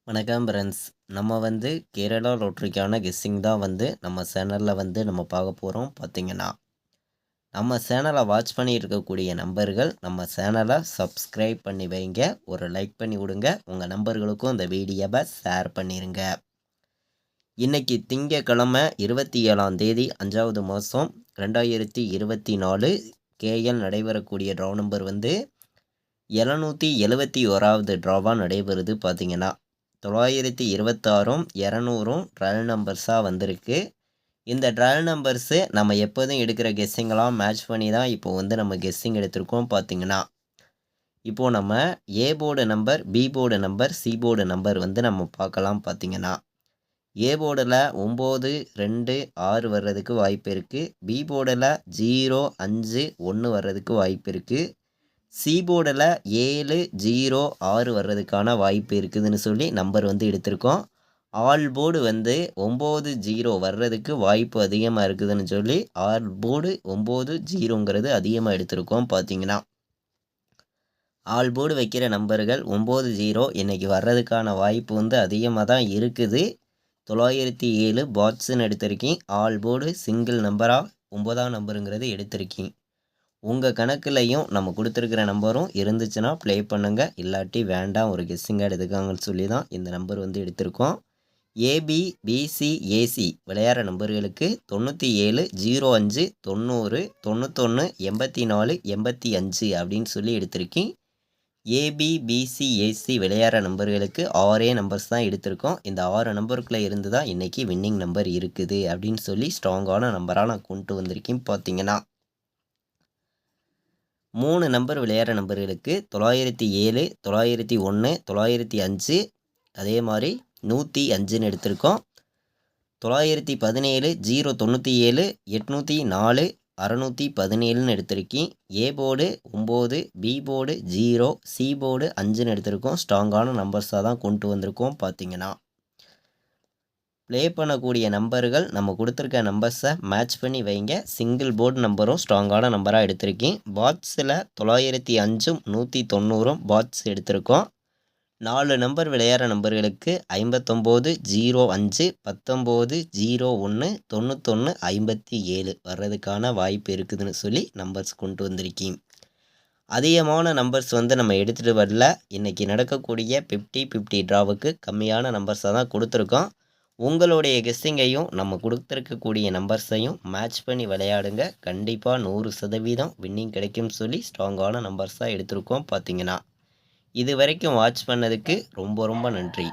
வணக்கம் ஃப்ரெண்ட்ஸ். நம்ம கேரளா லாட்டரிக்கான கெஸ்ஸிங் தான் நம்ம சேனலில் நம்ம பார்க்க போகிறோம். பார்த்தீங்கன்னா நம்ம சேனலை வாட்ச் பண்ணி இருக்கக்கூடிய நம்பர்கள் நம்ம சேனலை சப்ஸ்கிரைப் பண்ணி வைங்க, ஒரு லைக் பண்ணி விடுங்க, உங்கள் நம்பர்களுக்கும் இந்த வீடியோவை ஷேர் பண்ணிடுங்க. இன்றைக்கி திங்கக்கிழமை 27ஆம் தேதி 5வது மாதம் 2024 கேஎல் நடைபெறக்கூடிய ட்ரா நம்பர் 771வது ட்ராவாக நடைபெறுது. பார்த்தீங்கன்னா 926ம் 200ம் ட்ரையல் நம்பர்ஸாக வந்திருக்கு. இந்த ட்ரையல் நம்பர்ஸு நம்ம எப்போதும் எடுக்கிற கெஸ்ஸிங்கெல்லாம் மேட்ச் பண்ணி தான் இப்போ நம்ம கெஸ்ஸிங் எடுத்திருக்கோம். பார்த்தீங்கன்னா இப்போது நம்ம A board number, B board number, C board number நம்ம பார்க்கலாம். பார்த்தீங்கன்னா ஏ போர்டில் 9, 2, 6 வர்றதுக்கு வாய்ப்பு இருக்குது. பி போர்டில் 0, 5, 1 வர்றதுக்கு வாய்ப்பு இருக்குது. சி போர்டில் 7, 0, 6 வர்றதுக்கான வாய்ப்பு இருக்குதுன்னு சொல்லி நம்பர் எடுத்திருக்கோம். ஆல் போர்டு 9, 0 வர்றதுக்கு வாய்ப்பு அதிகமாக இருக்குதுன்னு சொல்லி ஆல் போர்டு 9, 0ங்கிறது அதிகமாக எடுத்திருக்கோம். பார்த்தீங்கன்னா ஆல் போர்டு வைக்கிற நம்பர்கள் 9, 0 இன்றைக்கி வர்றதுக்கான வாய்ப்பு அதிகமாக தான் இருக்குது. 907 பாட்ஸுன்னு எடுத்திருக்கேன். ஆல் போர்டு சிங்கிள் நம்பராக 9ஆம் நம்பருங்கிறது எடுத்திருக்கேன். உங்கள் கணக்குலையும் நம்ம கொடுத்துருக்கிற நம்பரும் இருந்துச்சுன்னா ப்ளே பண்ணுங்கள், இல்லாட்டி வேண்டாம், ஒரு கெஸ்ஸிங்காக எடுத்துக்காங்கன்னு சொல்லி தான் இந்த நம்பர் எடுத்திருக்கோம். ஏபி, பிசி, ஏசி விளையாடுற நம்பர்களுக்கு 97, 05, 90, 91, 84, 85 அப்படின்னு சொல்லி எடுத்திருக்கேன். ஏபி, பிசி, ஏசி விளையாடுற நம்பர்களுக்கு 6 நம்பர்ஸ் தான் எடுத்திருக்கோம். இந்த 6 நம்பருக்குள்ளே இருந்து தான் இன்றைக்கி வின்னிங் நம்பர் இருக்குது அப்படின்னு சொல்லி ஸ்ட்ராங்கான நம்பராக நான் கொண்டு வந்திருக்கேன். பார்த்தீங்கன்னா 3 நம்பர் விளையாடுற நம்பர்களுக்கு 907, 901, 905 அதே மாதிரி 105ன்னு எடுத்திருக்கோம். 917, 097, 804, 617ன்னு எடுத்திருக்கேன். A board 9, B board 0, C board 5ன்னு எடுத்திருக்கோம். ஸ்ட்ராங்கான நம்பர்ஸாக தான் கொண்டு வந்திருக்கோம். பார்த்தீங்கன்னா ப்ளே பண்ணக்கூடிய நம்பர்கள் நம்ம கொடுத்துருக்க நம்பர்ஸை மேட்ச் பண்ணி வைங்க. சிங்கிள் போர்டு நம்பரும் ஸ்ட்ராங்கான நம்பராக எடுத்திருக்கேன். பாட்ஸில் 905ம் 190ம் பாட்ஸ் எடுத்திருக்கோம். 4 நம்பர் விளையாடுற நம்பர்களுக்கு 59, 05, 19, 01, 91, 57 வர்றதுக்கான வாய்ப்பு இருக்குதுன்னு சொல்லி நம்பர்ஸ் கொண்டு வந்திருக்கேன். அதிகமான நம்பர்ஸ் நம்ம எடுத்துகிட்டு வரல. இன்றைக்கி நடக்கக்கூடிய 50-50 ட்ராவுக்கு கம்மியான நம்பர்ஸாக தான் கொடுத்துருக்கோம். உங்களுடைய கெஸ்ஸிங்கையும் நம்ம கொடுத்துருக்கக்கூடிய நம்பர்ஸையும் மேட்ச் பண்ணி விளையாடுங்க. கண்டிப்பாக 100% வின்னிங் கிடைக்கும்னு சொல்லி ஸ்ட்ராங்கான நம்பர்ஸாக எடுத்திருக்கோம். பார்த்தீங்கன்னா இது வரைக்கும் வாட்ச் பண்ணதுக்கு ரொம்ப ரொம்ப நன்றி.